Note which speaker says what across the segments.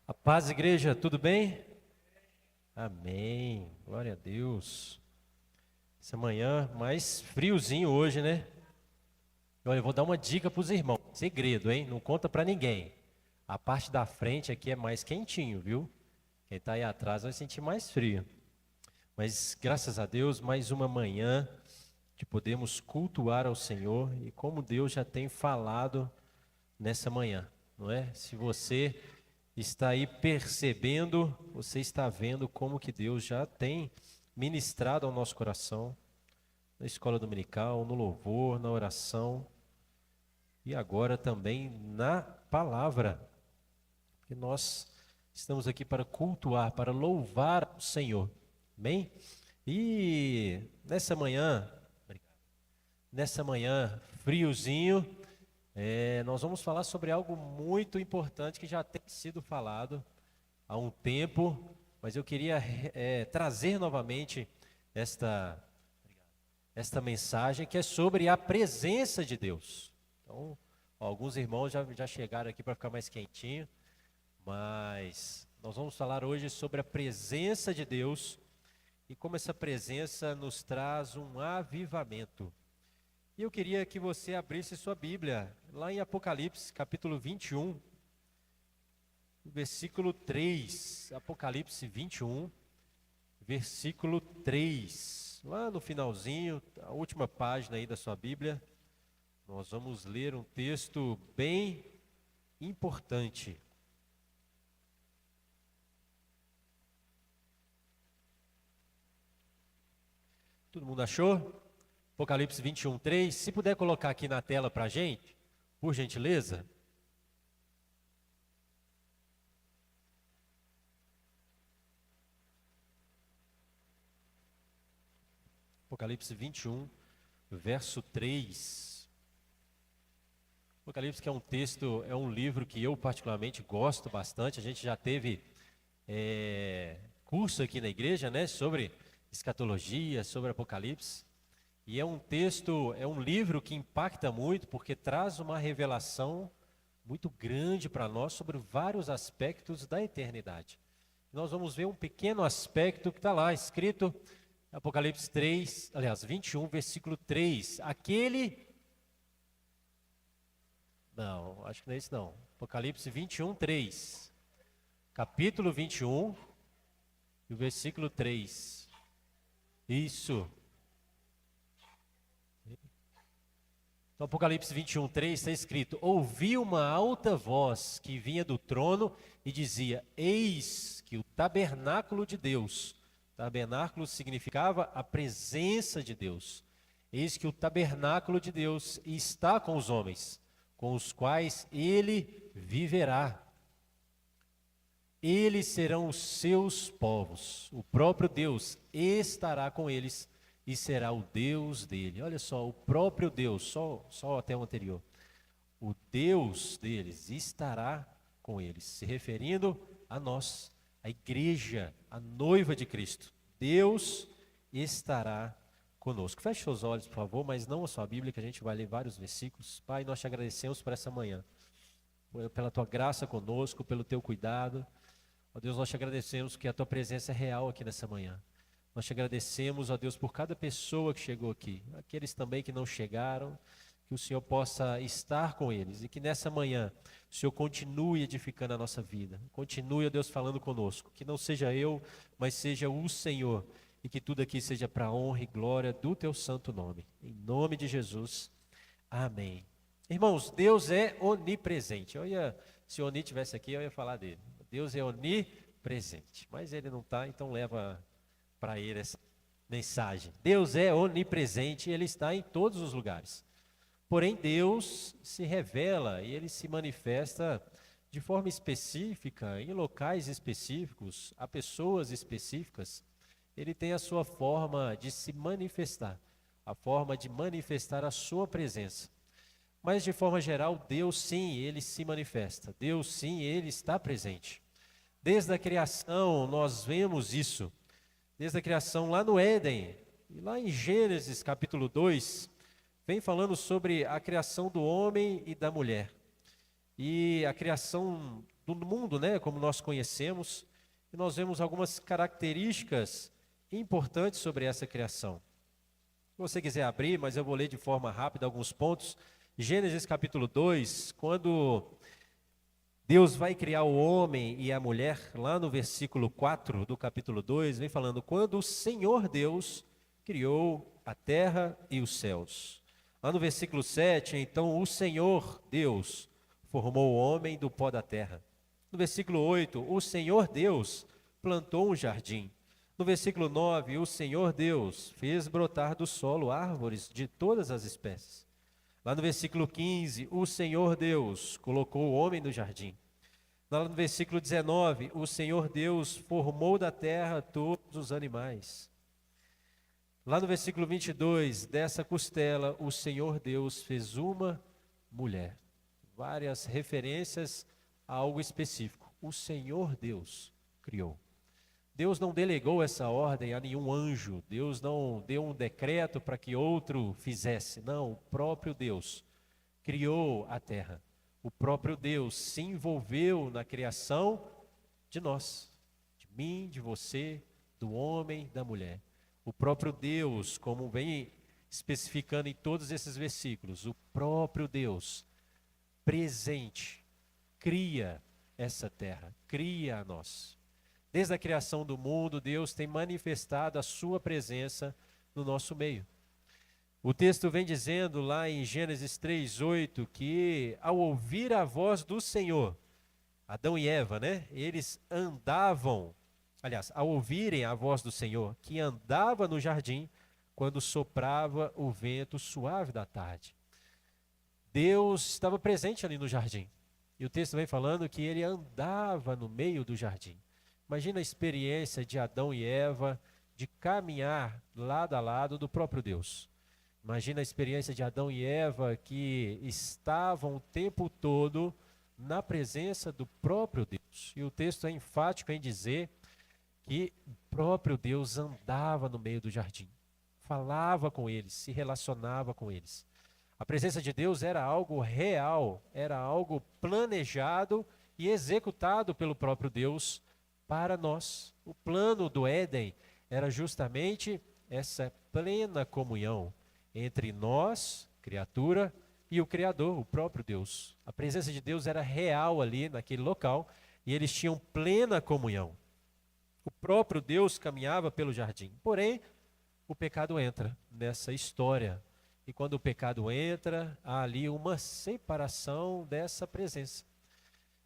Speaker 1: A paz, igreja, tudo bem? Amém. Glória a Deus. Essa manhã mais friozinho hoje, né? Olha, eu vou dar uma dica para os irmãos. Segredo, hein? Não conta para ninguém. A parte da frente aqui é mais quentinho, viu? Quem está aí atrás vai sentir mais frio. Mas graças a Deus, mais uma manhã que podemos cultuar ao Senhor e como Deus já tem falado nessa manhã, não é? Se você está aí percebendo, você está vendo como que Deus já tem ministrado ao nosso coração, na escola dominical, no louvor, na oração e agora também na palavra. Que nós estamos aqui para cultuar, para louvar o Senhor. Amém? E nessa manhã, friozinho, nós vamos falar sobre algo muito importante que já tem sido falado há um tempo, mas eu queria trazer novamente esta, esta mensagem que é sobre a presença de Deus. Então, alguns irmãos já chegaram aqui para ficar mais quentinho, mas nós vamos falar hoje sobre a presença de Deus e como essa presença nos traz um avivamento. E eu queria que você abrisse sua Bíblia, lá em Apocalipse, capítulo 21, versículo 3. Apocalipse 21, versículo 3. Lá no finalzinho, a última página aí da sua Bíblia, nós vamos ler um texto bem importante. Todo mundo achou? Apocalipse 21, 3. Se puder colocar aqui na tela para a gente, por gentileza. Apocalipse 21, verso 3. Apocalipse que é um texto, é um livro que eu particularmente gosto bastante. A gente já teve curso aqui na igreja, né, sobre escatologia, sobre Apocalipse. E é um texto, é um livro que impacta muito porque traz uma revelação muito grande para nós sobre vários aspectos da eternidade. Nós vamos ver um pequeno aspecto que está lá escrito, Apocalipse 3, aliás, 21, versículo 3. Não, acho que não é isso não. Apocalipse 21, 3. Capítulo 21, e o versículo 3. Isso. No Apocalipse 21, 3 está escrito: ouvi uma alta voz que vinha do trono e dizia: eis que o tabernáculo de Deus, tabernáculo significava a presença de Deus, eis que o tabernáculo de Deus está com os homens, com os quais ele viverá. Eles serão os seus povos, o próprio Deus estará com eles e será o Deus dele. Olha só, o próprio Deus, só até o anterior. O Deus deles estará com eles, se referindo a nós, a igreja, a noiva de Cristo. Deus estará conosco. Feche seus olhos, por favor, mas não a sua Bíblia, que a gente vai ler vários versículos. Pai, nós te agradecemos por essa manhã, pela tua graça conosco, pelo teu cuidado. Ó Deus, nós te agradecemos que a tua presença é real aqui nessa manhã. Nós te agradecemos, ó Deus, por cada pessoa que chegou aqui, aqueles também que não chegaram, que o Senhor possa estar com eles e que nessa manhã o Senhor continue edificando a nossa vida. Continue, ó Deus, falando conosco, que não seja eu, mas seja o Senhor e que tudo aqui seja para a honra e glória do teu santo nome. Em nome de Jesus, amém. Irmãos, Deus é onipresente. Se o Oni estivesse aqui, eu ia falar dele. Deus é onipresente, mas ele não está, então leva para ele essa mensagem. Deus é onipresente, ele está em todos os lugares. Porém, Deus se revela e ele se manifesta de forma específica, em locais específicos, a pessoas específicas. Ele tem a sua forma de se manifestar, a forma de manifestar a sua presença. Mas de forma geral, Deus sim, ele se manifesta. Deus sim, ele está presente. Desde a criação nós vemos isso. Desde a criação lá no Éden, e lá em Gênesis capítulo 2, vem falando sobre a criação do homem e da mulher. E a criação do mundo, né, como nós conhecemos, e nós vemos algumas características importantes sobre essa criação. Se você quiser abrir, mas eu vou ler de forma rápida alguns pontos. Gênesis capítulo 2, quando Deus vai criar o homem e a mulher, lá no versículo 4 do capítulo 2, vem falando, quando o Senhor Deus criou a terra e os céus. Lá no versículo 7, então o Senhor Deus formou o homem do pó da terra. No versículo 8, o Senhor Deus plantou um jardim. No versículo 9, o Senhor Deus fez brotar do solo árvores de todas as espécies. Lá no versículo 15, o Senhor Deus colocou o homem no jardim. Lá no versículo 19, o Senhor Deus formou da terra todos os animais. Lá no versículo 22, dessa costela, o Senhor Deus fez uma mulher. Várias referências a algo específico. O Senhor Deus criou. Deus não delegou essa ordem a nenhum anjo. Deus não deu um decreto para que outro fizesse. Não, o próprio Deus criou a terra. O próprio Deus se envolveu na criação de nós. De mim, de você, do homem, da mulher. O próprio Deus, como vem especificando em todos esses versículos, o próprio Deus presente cria essa terra, cria a nós. Desde a criação do mundo, Deus tem manifestado a sua presença no nosso meio. O texto vem dizendo lá em Gênesis 3:8 que ao ouvir a voz do Senhor, Adão e Eva, né? Eles andavam, aliás, ao ouvirem a voz do Senhor, que andava no jardim quando soprava o vento suave da tarde. Deus estava presente ali no jardim. E o texto vem falando que ele andava no meio do jardim. Imagina a experiência de Adão e Eva de caminhar lado a lado do próprio Deus. Imagina a experiência de Adão e Eva que estavam o tempo todo na presença do próprio Deus. E o texto é enfático em dizer que o próprio Deus andava no meio do jardim, falava com eles, se relacionava com eles. A presença de Deus era algo real, era algo planejado e executado pelo próprio Deus para nós. O plano do Éden era justamente essa plena comunhão entre nós, criatura, e o Criador, o próprio Deus. A presença de Deus era real ali naquele local e eles tinham plena comunhão. O próprio Deus caminhava pelo jardim. Porém, o pecado entra nessa história. E quando o pecado entra, há ali uma separação dessa presença.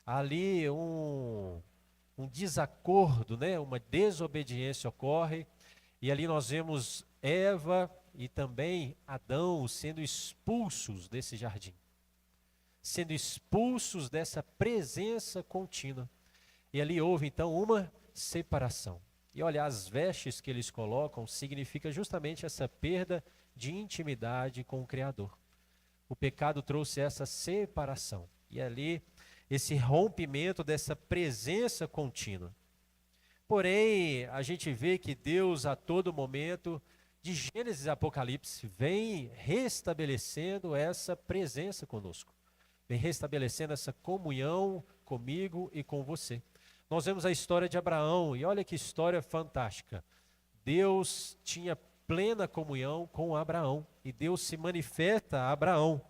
Speaker 1: Há ali um desacordo, né? Uma desobediência ocorre. E ali nós vemos Eva e também Adão sendo expulsos desse jardim. Sendo expulsos dessa presença contínua. E ali houve então uma separação. E olha, as vestes que eles colocam significa justamente essa perda de intimidade com o Criador. O pecado trouxe essa separação. E ali, esse rompimento dessa presença contínua. Porém, a gente vê que Deus a todo momento, de Gênesis a Apocalipse, vem restabelecendo essa presença conosco. Vem restabelecendo essa comunhão comigo e com você. Nós vemos a história de Abraão, e olha que história fantástica. Deus tinha plena comunhão com Abraão, e Deus se manifesta a Abraão,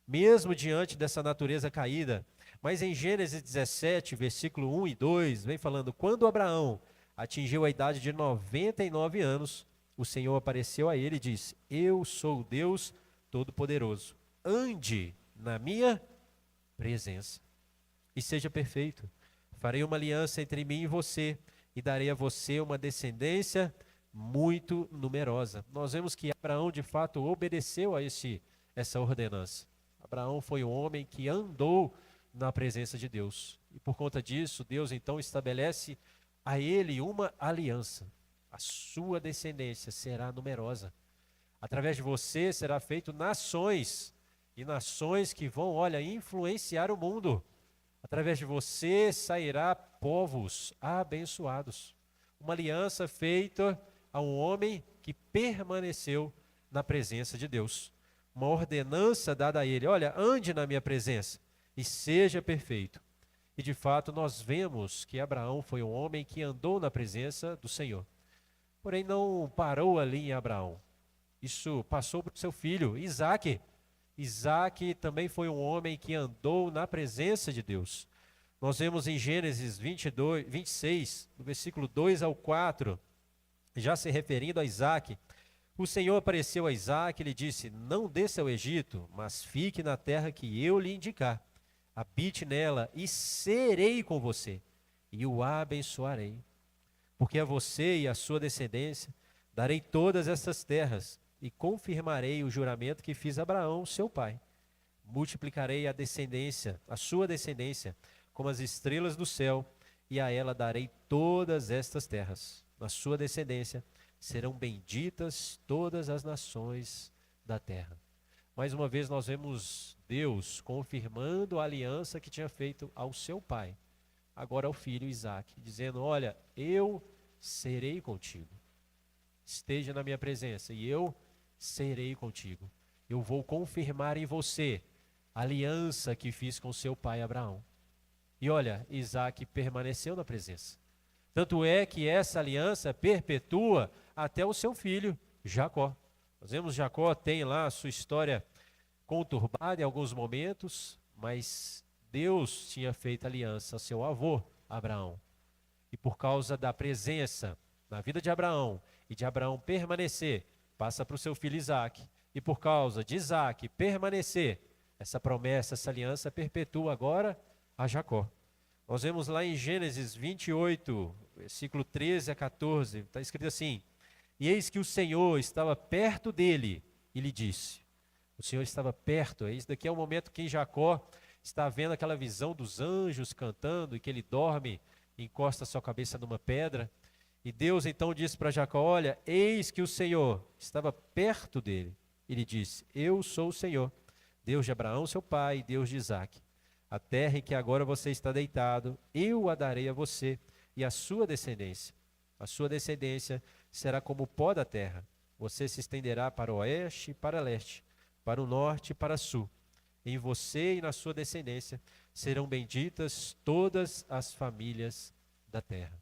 Speaker 1: mesmo diante dessa natureza caída. Mas em Gênesis 17, versículo 1 e 2, vem falando, quando Abraão atingiu a idade de 99 anos, o Senhor apareceu a ele e disse, eu sou o Deus Todo-Poderoso, ande na minha presença e seja perfeito. Farei uma aliança entre mim e você, e darei a você uma descendência muito numerosa. Nós vemos que Abraão, de fato, obedeceu a essa ordenança. Abraão foi um homem que andou na presença de Deus. E por conta disso, Deus então estabelece a ele uma aliança. A sua descendência será numerosa. Através de você será feito nações, e nações que vão, olha, influenciar o mundo. Através de você sairá povos abençoados. Uma aliança feita a um homem que permaneceu na presença de Deus. Uma ordenança dada a ele, olha, ande na minha presença e seja perfeito. E de fato nós vemos que Abraão foi um homem que andou na presença do Senhor. Porém não parou ali em Abraão. Isso passou para o seu filho, Isaque. Isaque também foi um homem que andou na presença de Deus. Nós vemos em Gênesis 26, do versículo 2 ao 4, já se referindo a Isaque, o Senhor apareceu a Isaque e lhe disse: não desça ao Egito, mas fique na terra que eu lhe indicar. Habite nela e serei com você, e o abençoarei. Porque a você e a sua descendência darei todas essas terras, e confirmarei o juramento que fiz a Abraão, seu pai. Multiplicarei a descendência, a sua descendência, como as estrelas do céu, e a ela darei todas estas terras. Na sua descendência serão benditas todas as nações da terra. Mais uma vez nós vemos Deus confirmando a aliança que tinha feito ao seu pai, agora ao filho Isaque, dizendo: olha, eu serei contigo. Esteja na minha presença e eu serei contigo. Eu vou confirmar em você a aliança que fiz com seu pai Abraão. E olha, Isaque permaneceu na presença. Tanto é que essa aliança perpetua até o seu filho, Jacó. Nós vemos Jacó tem lá a sua história conturbada em alguns momentos, mas Deus tinha feito aliança ao seu avô, Abraão. E por causa da presença na vida de Abraão e de Abraão permanecer, passa para o seu filho Isaque. E por causa de Isaque permanecer, essa promessa, essa aliança perpetua agora a Jacó. Nós vemos lá em Gênesis 28, versículo 13 a 14, está escrito assim: e eis que o Senhor estava perto dele e lhe disse. O Senhor estava perto, isso daqui é o momento que Jacó está vendo aquela visão dos anjos cantando e que ele dorme, encosta sua cabeça numa pedra. E Deus então disse para Jacó: olha, eis que o Senhor estava perto dele e lhe disse: eu sou o Senhor, Deus de Abraão seu pai e Deus de Isaque. A terra em que agora você está deitado, eu a darei a você e à sua descendência. A sua descendência será como o pó da terra. Você se estenderá para o oeste e para o leste, para o norte e para o sul. Em você e na sua descendência serão benditas todas as famílias da terra.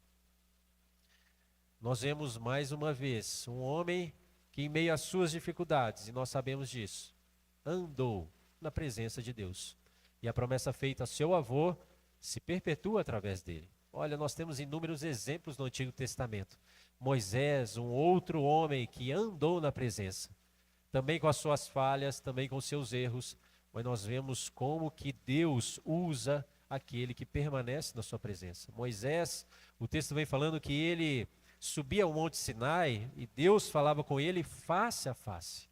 Speaker 1: Nós vemos mais uma vez um homem que, em meio às suas dificuldades, e nós sabemos disso, andou na presença de Deus. E a promessa feita a seu avô se perpetua através dele. Olha, nós temos inúmeros exemplos no Antigo Testamento. Moisés, um outro homem que andou na presença, também com as suas falhas, também com seus erros, mas nós vemos como que Deus usa aquele que permanece na sua presença. Moisés, o texto vem falando que ele subia ao Monte Sinai e Deus falava com ele face a face.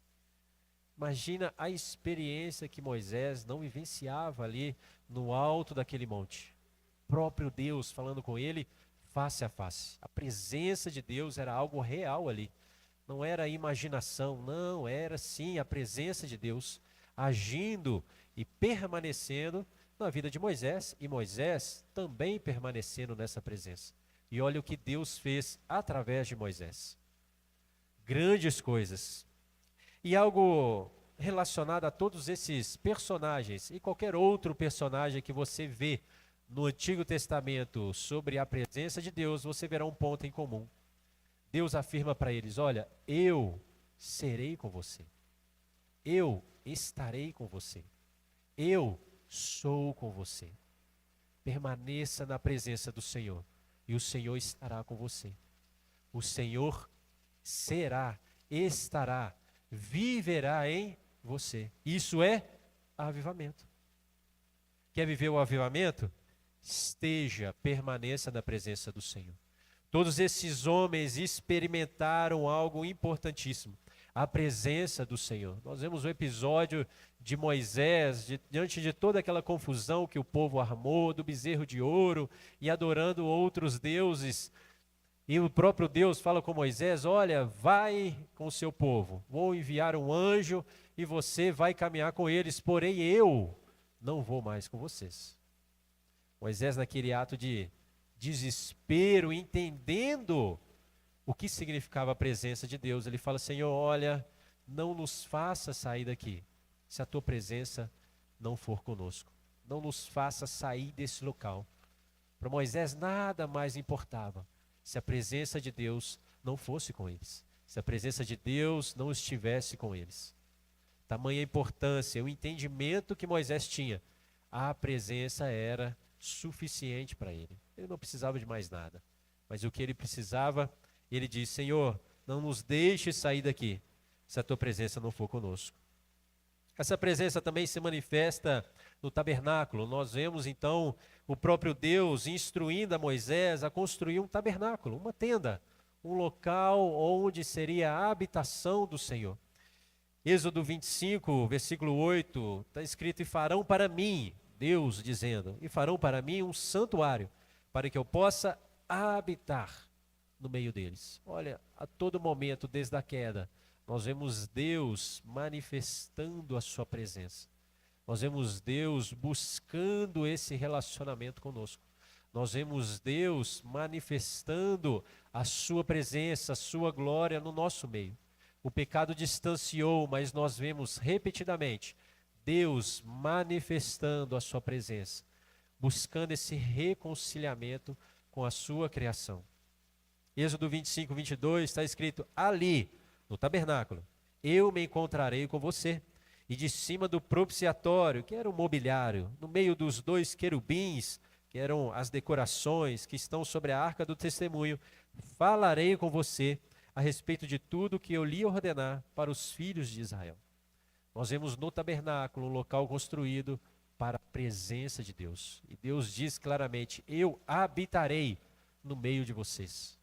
Speaker 1: Imagina a experiência que Moisés não vivenciava ali no alto daquele monte. O próprio Deus falando com ele face a face. A presença de Deus era algo real ali. Não era imaginação, não, era sim a presença de Deus agindo e permanecendo na vida de Moisés, e Moisés também permanecendo nessa presença. E olha o que Deus fez através de Moisés. Grandes coisas. E algo relacionado a todos esses personagens e qualquer outro personagem que você vê no Antigo Testamento sobre a presença de Deus, você verá um ponto em comum. Deus afirma para eles: olha, eu serei com você. Eu estarei com você. Eu sou com você. Permaneça na presença do Senhor e o Senhor estará com você. O Senhor será, estará, viverá em você. Isso é avivamento. Quer viver o avivamento? Esteja, permaneça na presença do Senhor. Todos esses homens experimentaram algo importantíssimo: a presença do Senhor. Nós vemos o episódio de Moisés, diante de toda aquela confusão que o povo armou, do bezerro de ouro e adorando outros deuses. E o próprio Deus fala com Moisés: olha, vai com o seu povo, vou enviar um anjo e você vai caminhar com eles, porém eu não vou mais com vocês. Moisés, naquele ato de desespero, entendendo o que significava a presença de Deus, ele fala: Senhor, olha, não nos faça sair daqui se a tua presença não for conosco. não nos faça sair desse local. Para Moisés nada mais importava se a presença de Deus não fosse com eles, se a presença de Deus não estivesse com eles. Tamanha importância, o entendimento que Moisés tinha, a presença era suficiente para ele. Ele não precisava de mais nada. Mas o que ele precisava, ele disse: Senhor, não nos deixe sair daqui se a tua presença não for conosco. Essa presença também se manifesta no tabernáculo. Nós vemos então o próprio Deus instruindo a Moisés a construir um tabernáculo, uma tenda, um local onde seria a habitação do Senhor. Êxodo 25, versículo 8, está escrito: e farão para mim, Deus dizendo, e farão para mim um santuário, para que eu possa habitar no meio deles. Olha, a todo momento, desde a queda, nós vemos Deus manifestando a sua presença. Nós vemos Deus buscando esse relacionamento conosco. Nós vemos Deus manifestando a sua presença, a sua glória no nosso meio. O pecado distanciou, mas nós vemos repetidamente Deus manifestando a sua presença, buscando esse reconciliamento com a sua criação. Êxodo 25, 22 está escrito: ali, no tabernáculo, eu me encontrarei com você, e de cima do propiciatório, que era o mobiliário, no meio dos dois querubins, que eram as decorações que estão sobre a arca do testemunho, falarei com você a respeito de tudo que eu lhe ordenar para os filhos de Israel. Nós vemos no tabernáculo um local construído para a presença de Deus. E Deus diz claramente: eu habitarei no meio de vocês.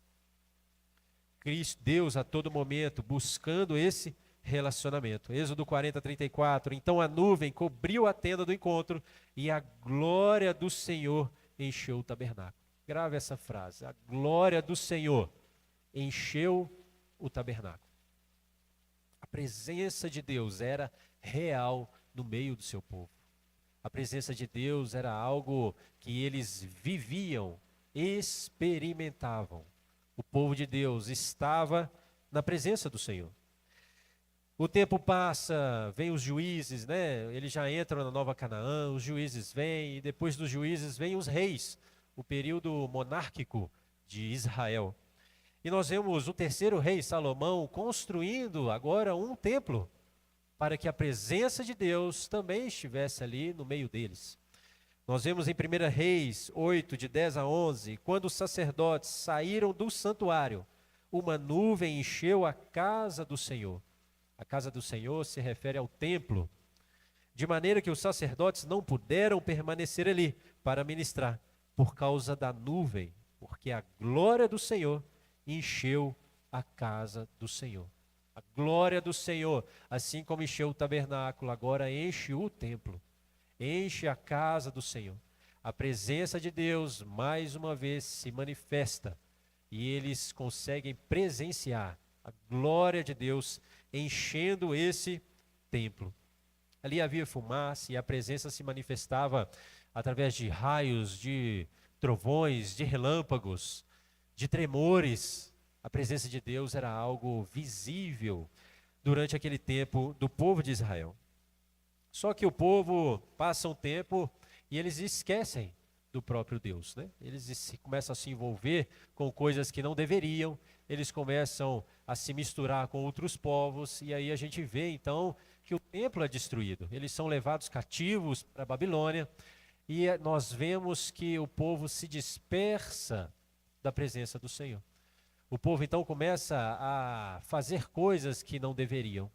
Speaker 1: Cristo, Deus a todo momento buscando esse relacionamento. Êxodo 40, 34. Então a nuvem cobriu a tenda do encontro e a glória do Senhor encheu o tabernáculo. Grave essa frase: a glória do Senhor encheu o tabernáculo. A presença de Deus era real no meio do seu povo. A presença de Deus era algo que eles viviam, experimentavam. O povo de Deus estava na presença do Senhor. O tempo passa, vem os juízes, né? Eles já entram na Nova Canaã, os juízes vêm, e depois dos juízes vêm os reis, o período monárquico de Israel. E nós vemos o terceiro rei, Salomão, construindo agora um templo, para que a presença de Deus também estivesse ali no meio deles. Nós vemos em 1 Reis 8, de 10 a 11, quando os sacerdotes saíram do santuário, uma nuvem encheu a casa do Senhor. A casa do Senhor se refere ao templo, de maneira que os sacerdotes não puderam permanecer ali para ministrar, por causa da nuvem, porque a glória do Senhor encheu a casa do Senhor. A glória do Senhor, assim como encheu o tabernáculo, agora enche o templo, enche a casa do Senhor. A presença de Deus, mais uma vez, se manifesta e eles conseguem presenciar a glória de Deus enchendo esse templo. Ali havia fumaça e a presença se manifestava através de raios, de trovões, de relâmpagos, de tremores. A presença de Deus era algo visível durante aquele tempo do povo de Israel. Só que o povo passa um tempo e eles esquecem do próprio Deus, né? Eles começam a se envolver com coisas que não deveriam, eles começam a se misturar com outros povos, e aí a gente vê então que o templo é destruído. Eles são levados cativos para a Babilônia, e nós vemos que o povo se dispersa da presença do Senhor. O povo então começa a fazer coisas que não deveriam,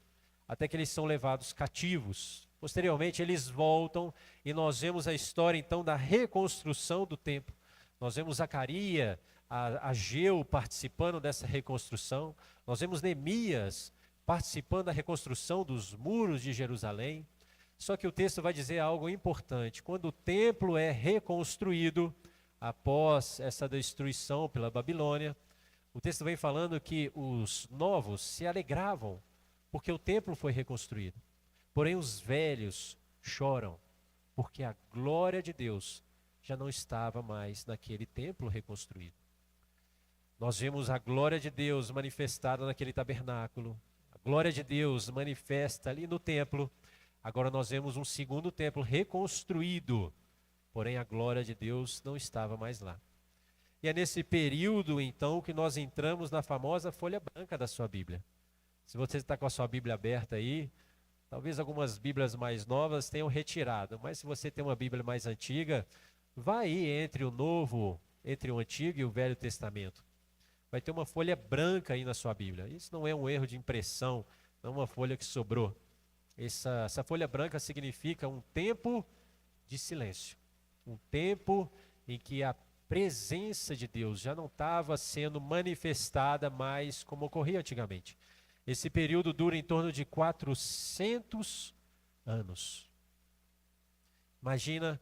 Speaker 1: até que eles são levados cativos. Posteriormente eles voltam e nós vemos a história então da reconstrução do templo. Nós vemos Zacarias, Ageu participando dessa reconstrução. Nós vemos Neemias participando da reconstrução dos muros de Jerusalém. Só que o texto vai dizer algo importante. Quando o templo é reconstruído, após essa destruição pela Babilônia, o texto vem falando que os novos se alegravam, porque o templo foi reconstruído. Porém, os velhos choram, porque a glória de Deus já não estava mais naquele templo reconstruído. Nós vemos a glória de Deus manifestada naquele tabernáculo. A glória de Deus manifesta ali no templo. Agora nós vemos um segundo templo reconstruído, porém a glória de Deus não estava mais lá. E é nesse período, então, que nós entramos na famosa folha branca da sua Bíblia. Se você está com a sua Bíblia aberta aí, talvez algumas Bíblias mais novas tenham retirado, mas se você tem uma Bíblia mais antiga, vá aí entre o Antigo e o Velho Testamento. Vai ter uma folha branca aí na sua Bíblia. Isso não é um erro de impressão, não é uma folha que sobrou. Essa folha branca significa um tempo de silêncio. Um tempo em que a presença de Deus já não estava sendo manifestada mais como ocorria antigamente. Esse período dura em torno de 400 anos. Imagina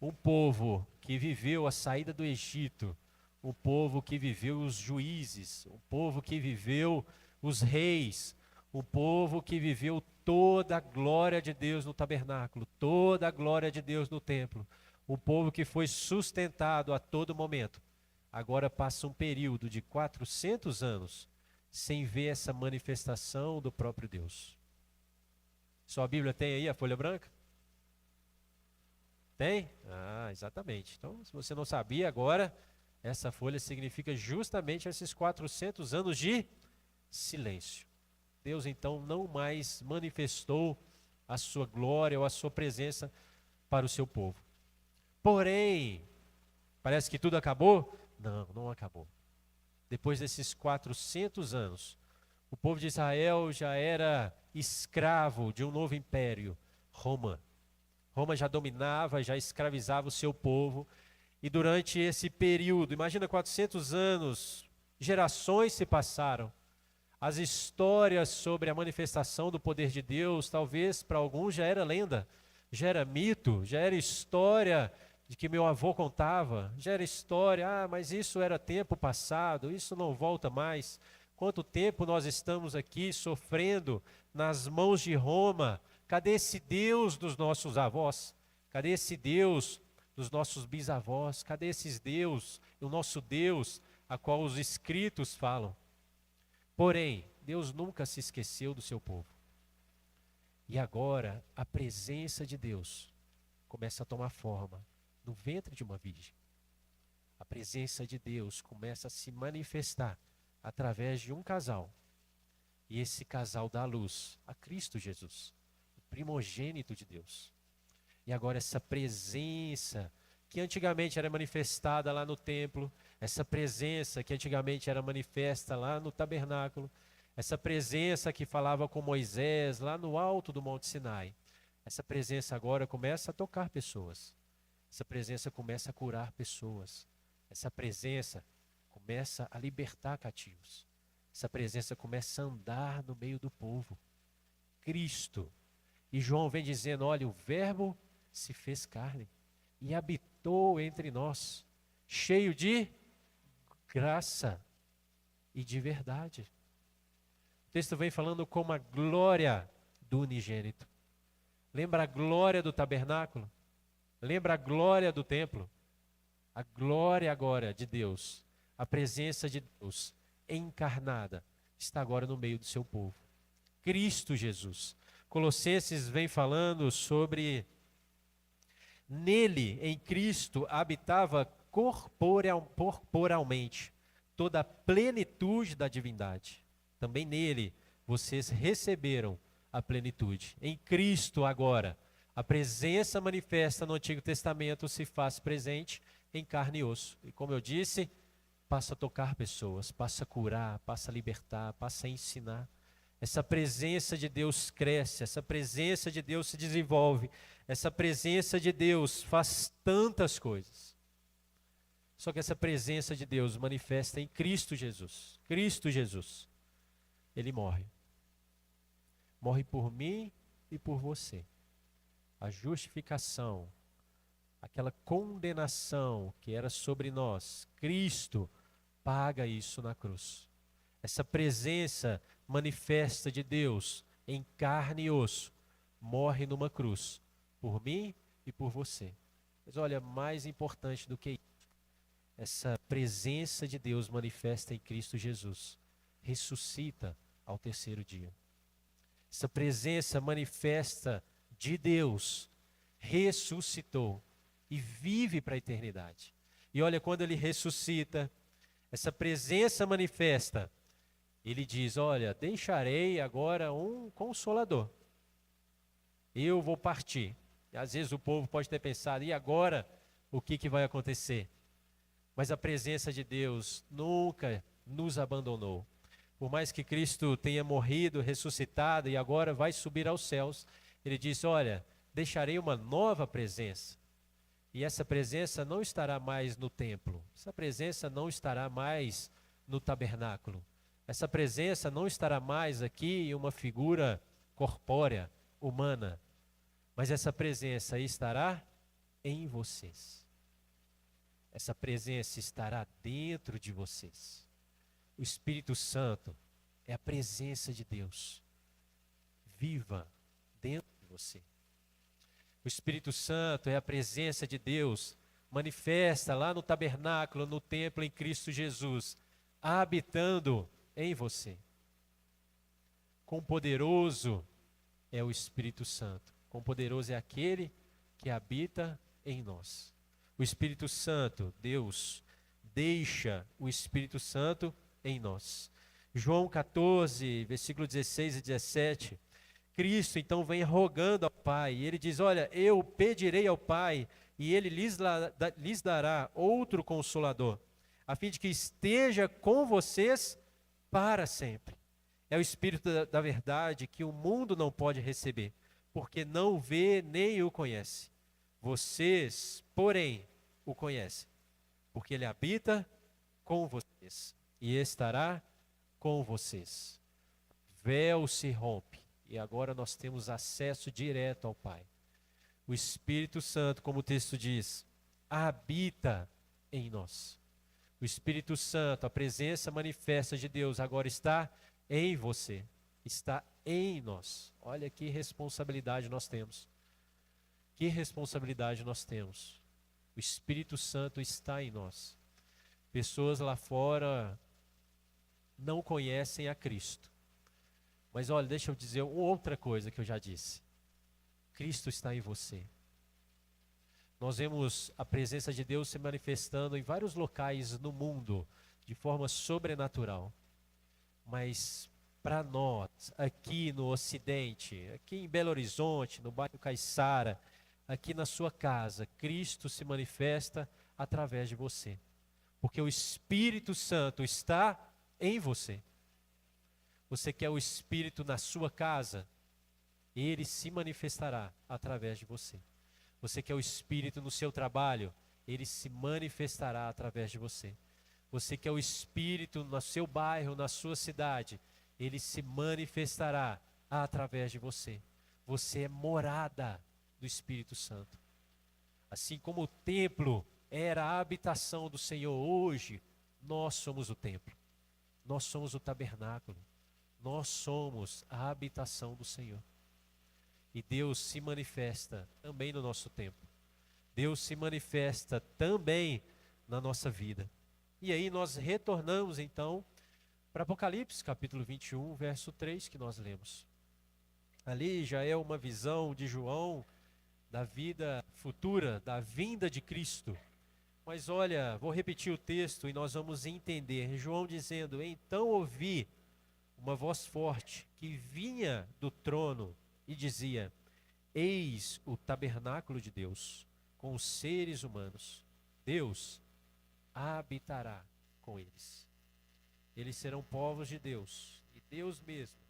Speaker 1: um povo que viveu a saída do Egito, um povo que viveu os juízes, um povo que viveu os reis, um povo que viveu toda a glória de Deus no tabernáculo, toda a glória de Deus no templo, um povo que foi sustentado a todo momento. Agora passa um período de 400 anos sem ver essa manifestação do próprio Deus. Sua Bíblia tem aí a folha branca? Tem? Ah, exatamente. Então, se você não sabia, agora essa folha significa justamente esses 400 anos de silêncio. Deus então não mais manifestou a sua glória ou a sua presença para o seu povo. Porém, parece que tudo acabou? Não, não acabou. Depois desses 400 anos, o povo de Israel já era escravo de um novo império, Roma. Roma já dominava, já escravizava o seu povo. E durante esse período, imagina 400 anos, gerações se passaram. As histórias sobre a manifestação do poder de Deus, talvez para alguns já era lenda, já era mito, já era história de que meu avô contava, já era história, mas isso era tempo passado, isso não volta mais. Quanto tempo nós estamos aqui sofrendo nas mãos de Roma? Cadê esse Deus dos nossos avós? Cadê esse Deus dos nossos bisavós? Cadê esses Deus, o nosso Deus, a qual os escritos falam? Porém, Deus nunca se esqueceu do seu povo. E agora, a presença de Deus começa a tomar forma no ventre de uma virgem. A presença de Deus começa a se manifestar através de um casal. E esse casal dá luz a Cristo Jesus, o primogênito de Deus. E agora essa presença que antigamente era manifestada lá no templo, essa presença que antigamente era manifesta lá no tabernáculo, essa presença que falava com Moisés lá no alto do Monte Sinai, essa presença agora começa a tocar pessoas. Essa presença começa a curar pessoas. Essa presença começa a libertar cativos. Essa presença começa a andar no meio do povo. Cristo. E João vem dizendo, olha, o verbo se fez carne e habitou entre nós, cheio de graça e de verdade. O texto vem falando como a glória do unigênito. Lembra a glória do tabernáculo? Lembra a glória do templo? A glória agora de Deus, a presença de Deus encarnada, está agora no meio do seu povo. Cristo Jesus. Colossenses vem falando sobre nele, em Cristo, habitava corporalmente toda a plenitude da divindade. Também nele vocês receberam a plenitude. Em Cristo agora, a presença manifesta no Antigo Testamento se faz presente em carne e osso. E como eu disse, passa a tocar pessoas, passa a curar, passa a libertar, passa a ensinar. Essa presença de Deus cresce, essa presença de Deus se desenvolve, essa presença de Deus faz tantas coisas. Só que essa presença de Deus manifesta em Cristo Jesus. Cristo Jesus, Ele morre. Morre por mim e por você. A justificação, aquela condenação que era sobre nós, Cristo paga isso na cruz. Essa presença manifesta de Deus em carne e osso, morre numa cruz, por mim e por você. Mas olha, mais importante do que isso, essa presença de Deus manifesta em Cristo Jesus, ressuscita ao terceiro dia. Essa presença manifesta de Deus ressuscitou e vive para a eternidade. E olha, quando ele ressuscita, essa presença manifesta, ele diz: olha, deixarei agora um consolador. Eu vou partir. E às vezes o povo pode ter pensado: e agora o que vai acontecer? Mas a presença de Deus nunca nos abandonou. Por mais que Cristo tenha morrido, ressuscitado e agora vai subir aos céus, ele diz: olha, deixarei uma nova presença. E essa presença não estará mais no templo. Essa presença não estará mais no tabernáculo. Essa presença não estará mais aqui em uma figura corpórea, humana. Mas essa presença estará em vocês. Essa presença estará dentro de vocês. O Espírito Santo é a presença de Deus viva dentro de você. O Espírito Santo é a presença de Deus manifesta lá no tabernáculo, no templo em Cristo Jesus, habitando em você. Quão poderoso é o Espírito Santo. Quão poderoso é aquele que habita em nós. O Espírito Santo, Deus, deixa o Espírito Santo em nós. João 14, versículo 16 e 17. Cristo então vem rogando ao Pai, e ele diz: olha, eu pedirei ao Pai, e ele lhes dará outro consolador, a fim de que esteja com vocês para sempre. É o Espírito da verdade que o mundo não pode receber, porque não o vê nem o conhece. Vocês, porém, o conhecem, porque ele habita com vocês e estará com vocês. Véu se rompe e agora nós temos acesso direto ao Pai. O Espírito Santo, como o texto diz, habita em nós. O Espírito Santo, a presença manifesta de Deus, agora está em você, está em nós. Olha que responsabilidade nós temos. Que responsabilidade nós temos. O Espírito Santo está em nós. Pessoas lá fora não conhecem a Cristo. Mas olha, deixa eu dizer outra coisa que eu já disse. Cristo está em você. Nós vemos a presença de Deus se manifestando em vários locais no mundo, de forma sobrenatural. Mas para nós, aqui no Ocidente, aqui em Belo Horizonte, no bairro Caiçara, aqui na sua casa, Cristo se manifesta através de você. Porque o Espírito Santo está em você. Você quer o Espírito na sua casa? Ele se manifestará através de você. Você quer o Espírito no seu trabalho? Ele se manifestará através de você. Você quer o Espírito no seu bairro, na sua cidade? Ele se manifestará através de você. Você é morada do Espírito Santo. Assim como o templo era a habitação do Senhor, hoje nós somos o templo. Nós somos o tabernáculo. Nós somos a habitação do Senhor. E Deus se manifesta também no nosso tempo. Deus se manifesta também na nossa vida. E aí nós retornamos então para Apocalipse, capítulo 21, verso 3, que nós lemos. Ali já é uma visão de João da vida futura, da vinda de Cristo. Mas olha, vou repetir o texto e nós vamos entender. João dizendo: então ouvi uma voz forte que vinha do trono e dizia: eis o tabernáculo de Deus com os seres humanos. Deus habitará com eles. Eles serão povos de Deus, e Deus mesmo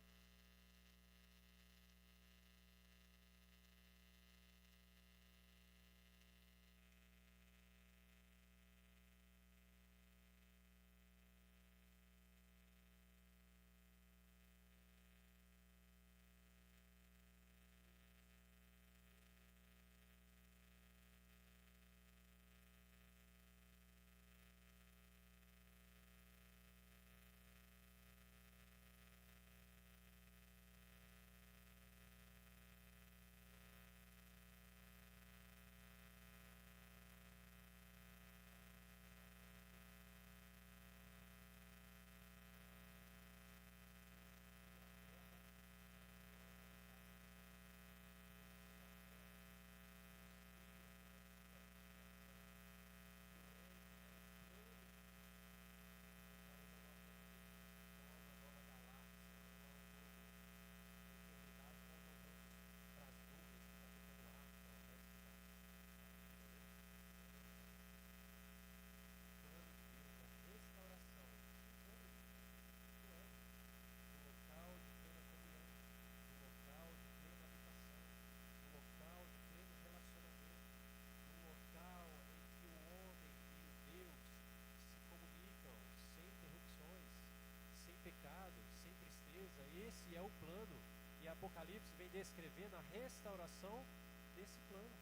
Speaker 1: Apocalipse vem descrevendo a restauração desse plano,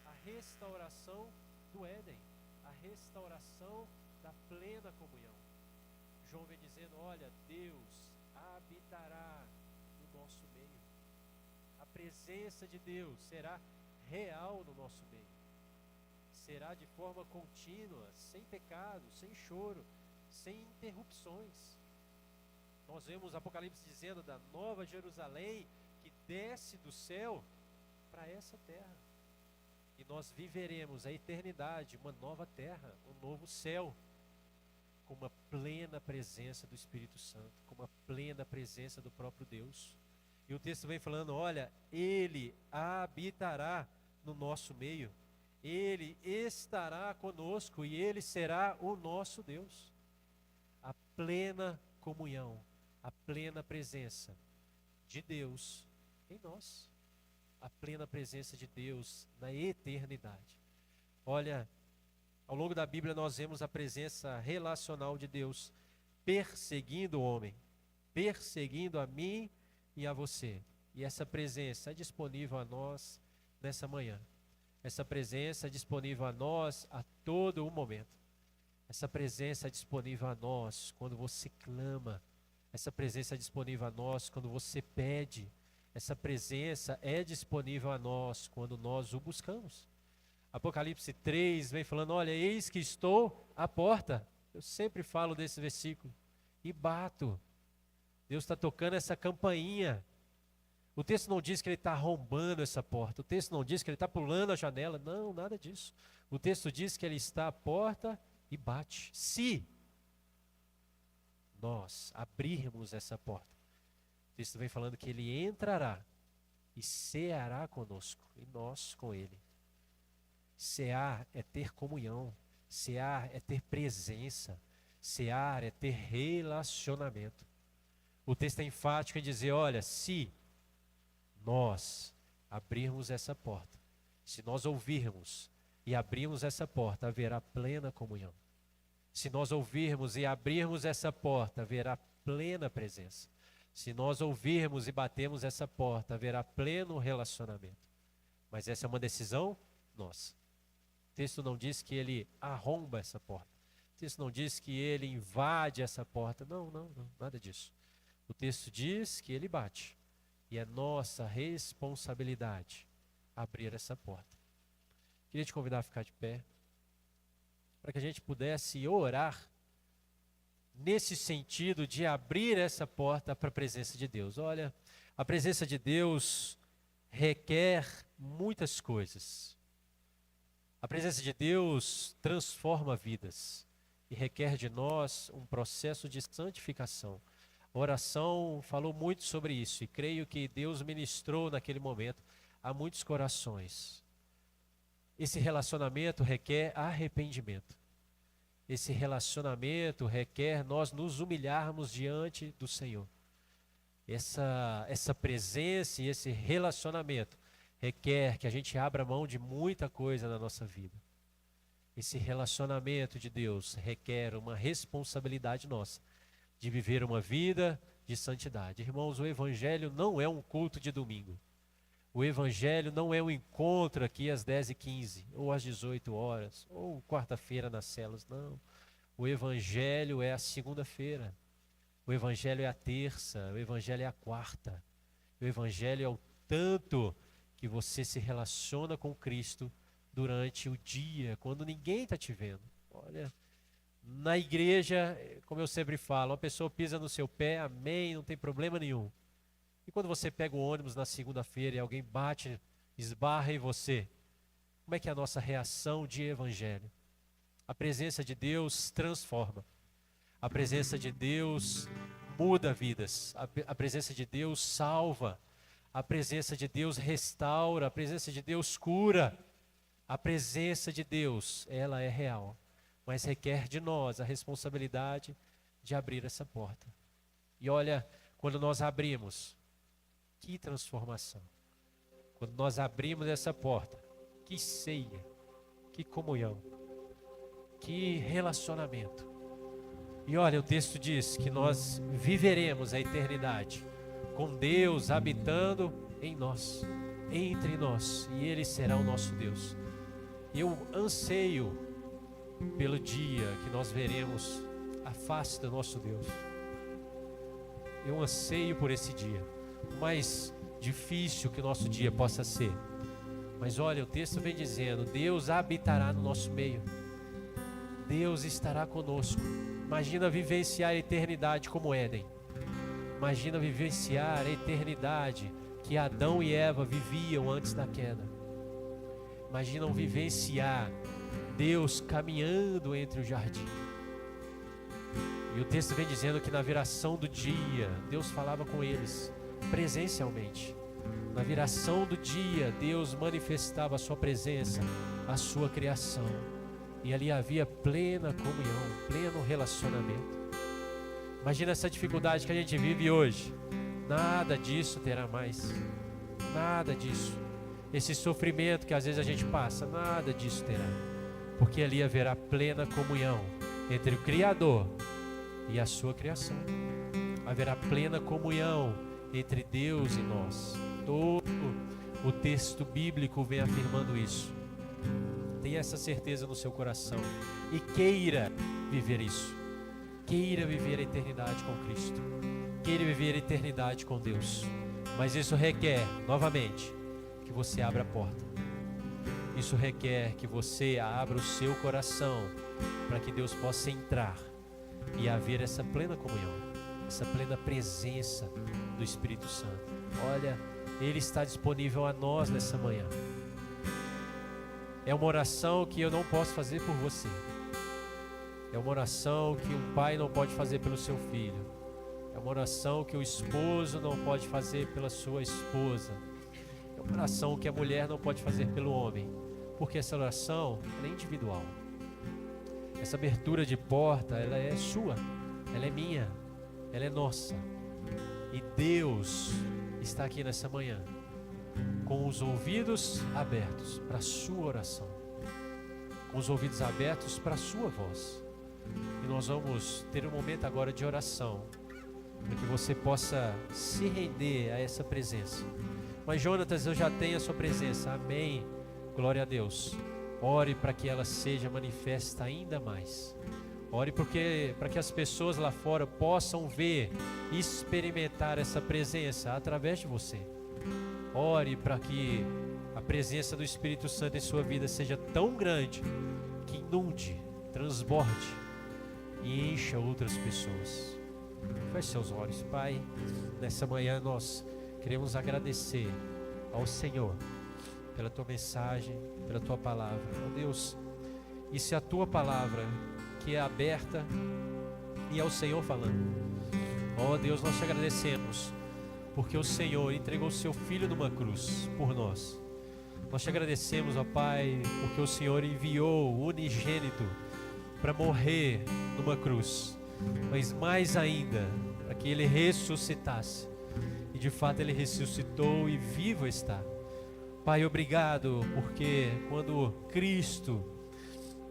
Speaker 1: a restauração do Éden, a restauração da plena comunhão. João vem dizendo, olha, Deus habitará no nosso meio. A presença de Deus será real no nosso meio. Será de forma contínua, sem pecado, sem choro, sem interrupções. Nós vemos Apocalipse dizendo da nova Jerusalém que desce do céu para essa terra. E nós viveremos a eternidade, uma nova terra, um novo céu, com uma plena presença do Espírito Santo, com uma plena presença do próprio Deus. E o texto vem falando, olha, Ele habitará no nosso meio, Ele estará conosco e Ele será o nosso Deus. A plena comunhão, a plena presença de Deus em nós, a plena presença de Deus na eternidade. Olha, ao longo da Bíblia nós vemos a presença relacional de Deus perseguindo o homem, perseguindo a mim e a você. E essa presença é disponível a nós nessa manhã. Essa presença é disponível a nós a todo o momento. Essa presença é disponível a nós quando você clama. Essa presença é disponível a nós quando você pede. Essa presença é disponível a nós quando nós o buscamos. Apocalipse 3 vem falando, olha, eis que estou à porta. Eu sempre falo desse versículo. E bato. Deus está tocando essa campainha. O texto não diz que ele está arrombando essa porta. O texto não diz que ele está pulando a janela. Não, nada disso. O texto diz que ele está à porta e bate. Se nós abrirmos essa porta, o texto vem falando que ele entrará e ceará conosco, e nós com ele. Cear é ter comunhão, cear é ter presença, cear é ter relacionamento. O texto é enfático em dizer, olha, se nós abrirmos essa porta, se nós ouvirmos e abrirmos essa porta, haverá plena comunhão. Se nós ouvirmos e abrirmos essa porta, haverá plena presença. Se nós ouvirmos e batermos essa porta, haverá pleno relacionamento. Mas essa é uma decisão nossa. O texto não diz que ele arromba essa porta. O texto não diz que ele invade essa porta. Não, nada disso. O texto diz que ele bate. E é nossa responsabilidade abrir essa porta. Queria te convidar a ficar de pé, para que a gente pudesse orar nesse sentido de abrir essa porta para a presença de Deus. Olha, a presença de Deus requer muitas coisas. A presença de Deus transforma vidas e requer de nós um processo de santificação. A oração falou muito sobre isso e creio que Deus ministrou naquele momento a muitos corações. Esse relacionamento requer arrependimento. Esse relacionamento requer nós nos humilharmos diante do Senhor. Essa presença e esse relacionamento requer que a gente abra mão de muita coisa na nossa vida. Esse relacionamento de Deus requer uma responsabilidade nossa de viver uma vida de santidade. Irmãos, o Evangelho não é um culto de domingo. O Evangelho não é um encontro aqui às 10h15, ou às 18 horas, ou quarta-feira nas celas, não. O Evangelho é a segunda-feira. O Evangelho é a terça, o Evangelho é a quarta. O Evangelho é o tanto que você se relaciona com Cristo durante o dia, quando ninguém está te vendo. Olha, na igreja, como eu sempre falo, uma pessoa pisa no seu pé, amém, não tem problema nenhum. E quando você pega o ônibus na segunda-feira e alguém bate, esbarra em você, como é que é a nossa reação de evangelho? A presença de Deus transforma. A presença de Deus muda vidas. A presença de Deus salva. A presença de Deus restaura. A presença de Deus cura. A presença de Deus, ela é real. Mas requer de nós a responsabilidade de abrir essa porta. E olha, quando nós abrimos, que transformação. Quando nós abrimos essa porta, que ceia, que comunhão, que relacionamento. E olha, o texto diz que nós viveremos a eternidade com Deus habitando em nós, entre nós, e Ele será o nosso Deus. Eu anseio pelo dia que nós veremos a face do nosso Deus. Eu anseio por esse dia, o mais difícil que o nosso dia possa ser. Mas olha, o texto vem dizendo, Deus habitará no nosso meio. Deus estará conosco. Imagina vivenciar a eternidade como Éden. Imagina vivenciar a eternidade que Adão e Eva viviam antes da queda. Imagina vivenciar Deus caminhando entre o jardim. E o texto vem dizendo que na viração do dia, Deus falava com eles presencialmente. Na viração do dia, Deus manifestava a sua presença, a sua criação. E ali havia plena comunhão, pleno relacionamento. Imagina essa dificuldade que a gente vive hoje. Nada disso terá mais. Nada disso. Esse sofrimento que às vezes a gente passa, nada disso terá. Porque ali haverá plena comunhão entre o Criador e a sua criação. Haverá plena comunhão entre Deus e nós. Todo o texto bíblico vem afirmando isso. Tenha essa certeza no seu coração e queira viver isso. Queira viver a eternidade com Cristo. Queira viver a eternidade com Deus. Mas isso requer, novamente, que você abra a porta. Isso requer que você abra o seu coração para que Deus possa entrar e haver essa plena comunhão, essa plena presença do Espírito Santo. Olha, Ele está disponível a nós nessa manhã. É uma oração que eu não posso fazer por você. É uma oração que um pai não pode fazer pelo seu filho. É uma oração que o esposo não pode fazer pela sua esposa. É uma oração que a mulher não pode fazer pelo homem. Porque essa oração ela é individual. Essa abertura de porta, ela é sua, ela é minha, ela é nossa. E Deus está aqui nessa manhã, com os ouvidos abertos para a sua oração, com os ouvidos abertos para a sua voz. E nós vamos ter um momento agora de oração, para que você possa se render a essa presença. Mas Jonatas, eu já tenho a sua presença, amém, glória a Deus. Ore para que ela seja manifesta ainda mais. Ore para que as pessoas lá fora possam ver e experimentar essa presença através de você. Ore para que a presença do Espírito Santo em sua vida seja tão grande que inunde, transborde e encha outras pessoas. Feche seus olhos, Pai. Nessa manhã nós queremos agradecer ao Senhor pela tua mensagem, pela tua palavra. Ó Deus, e se a tua palavra que é aberta e é o Senhor falando. Ó Deus, nós te agradecemos porque o Senhor entregou o seu Filho numa cruz por nós. Nós te agradecemos, ó Pai, porque o Senhor enviou o unigênito para morrer numa cruz, mas mais ainda, para que Ele ressuscitasse. E de fato Ele ressuscitou e vivo está. Pai, obrigado, porque quando Cristo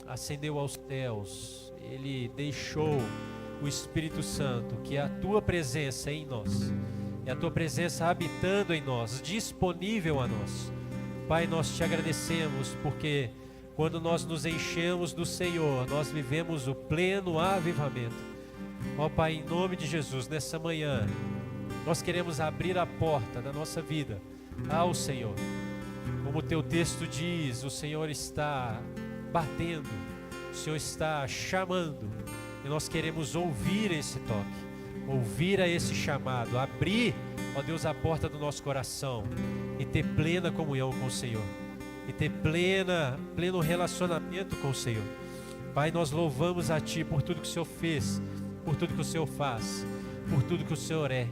Speaker 1: ascendeu aos céus, Ele deixou o Espírito Santo, que é a Tua presença em nós, é a Tua presença habitando em nós, disponível a nós. Pai, nós te agradecemos, porque quando nós nos enchemos do Senhor, nós vivemos o pleno avivamento. Ó Pai, em nome de Jesus, nessa manhã, nós queremos abrir a porta da nossa vida ao Senhor. Como o teu texto diz, o Senhor está batendo, o Senhor está chamando, e nós queremos ouvir esse toque, ouvir a esse chamado, abrir, ó Deus, a porta do nosso coração e ter plena comunhão com o Senhor, e ter pleno relacionamento com o Senhor. Pai, nós louvamos a Ti por tudo que o Senhor fez, por tudo que o Senhor faz, por tudo que o Senhor é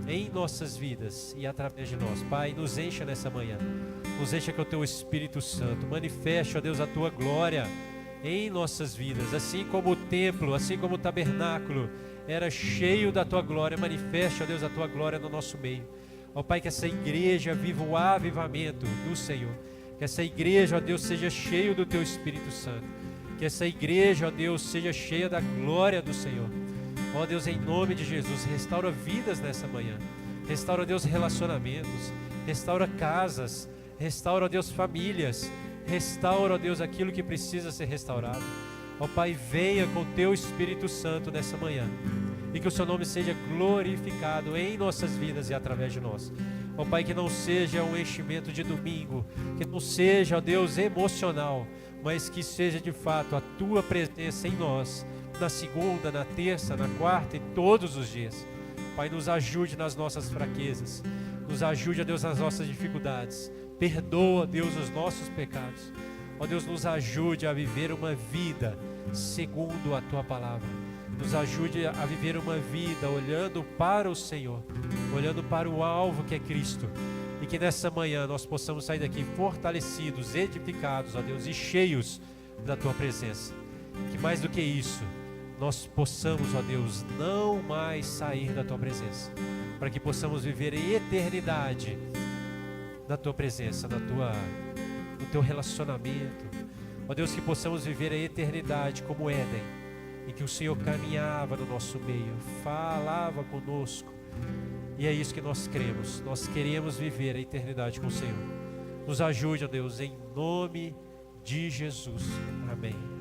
Speaker 1: em nossas vidas e através de nós. Pai, nos encha nessa manhã, nos encha com o Teu Espírito Santo, manifeste, ó Deus, a Tua glória em nossas vidas, assim como o templo, assim como o tabernáculo era cheio da Tua glória. Manifeste, ó Deus, a Tua glória no nosso meio. Ó Pai, que essa igreja viva o avivamento do Senhor, que essa igreja, ó Deus, seja cheia do Teu Espírito Santo, que essa igreja, ó Deus, seja cheia da glória do Senhor. Ó Deus, em nome de Jesus, restaura vidas nessa manhã, Restaura, Deus, relacionamentos. Restaura casas. Restaura, Deus, famílias. Restaura, Deus, aquilo que precisa ser restaurado. Ó Pai, venha com o Teu Espírito Santo nessa manhã. E que o Seu nome seja glorificado em nossas vidas e através de nós. Ó Pai, que não seja um enchimento de domingo, que não seja, ó Deus, emocional, mas que seja de fato a Tua presença em nós, na segunda, na terça, na quarta e todos os dias. Pai, nos ajude nas nossas fraquezas, nos ajude, ó Deus, nas nossas dificuldades. Perdoa, Deus, os nossos pecados. Ó Deus, nos ajude a viver uma vida segundo a Tua palavra. Nos ajude a viver uma vida olhando para o Senhor, olhando para o alvo que é Cristo. E que nessa manhã nós possamos sair daqui fortalecidos, edificados, ó Deus, e cheios da Tua presença. Que mais do que isso, nós possamos, ó Deus, não mais sair da Tua presença, para que possamos viver em eternidade na Tua presença, no Teu relacionamento. Ó Deus, que possamos viver a eternidade como Éden, em que o Senhor caminhava no nosso meio, falava conosco. E é isso que nós cremos. Nós queremos viver a eternidade com o Senhor. Nos ajude, ó Deus, em nome de Jesus. Amém.